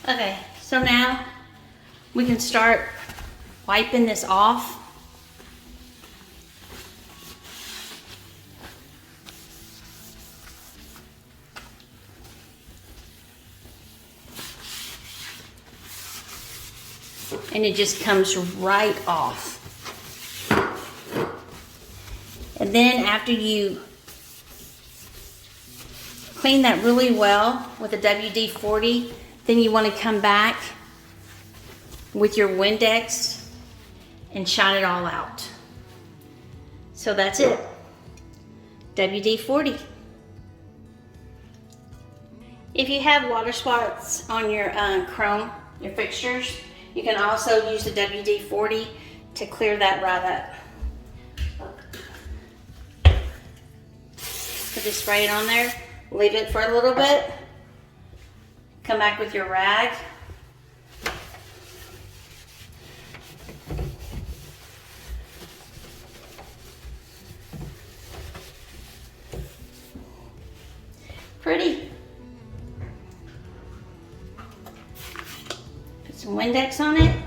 Okay, so now we can start wiping this off. And it just comes right off. And then after you clean that really well with a WD-40, then you want to come back with your Windex and shine it all out. So that's it. WD-40. If you have water spots on your chrome, your fixtures, you can also use the WD-40 to clear that right up. So just spray it on there, leave it for a little bit, come back with your rag. Pretty. Put some Windex on it.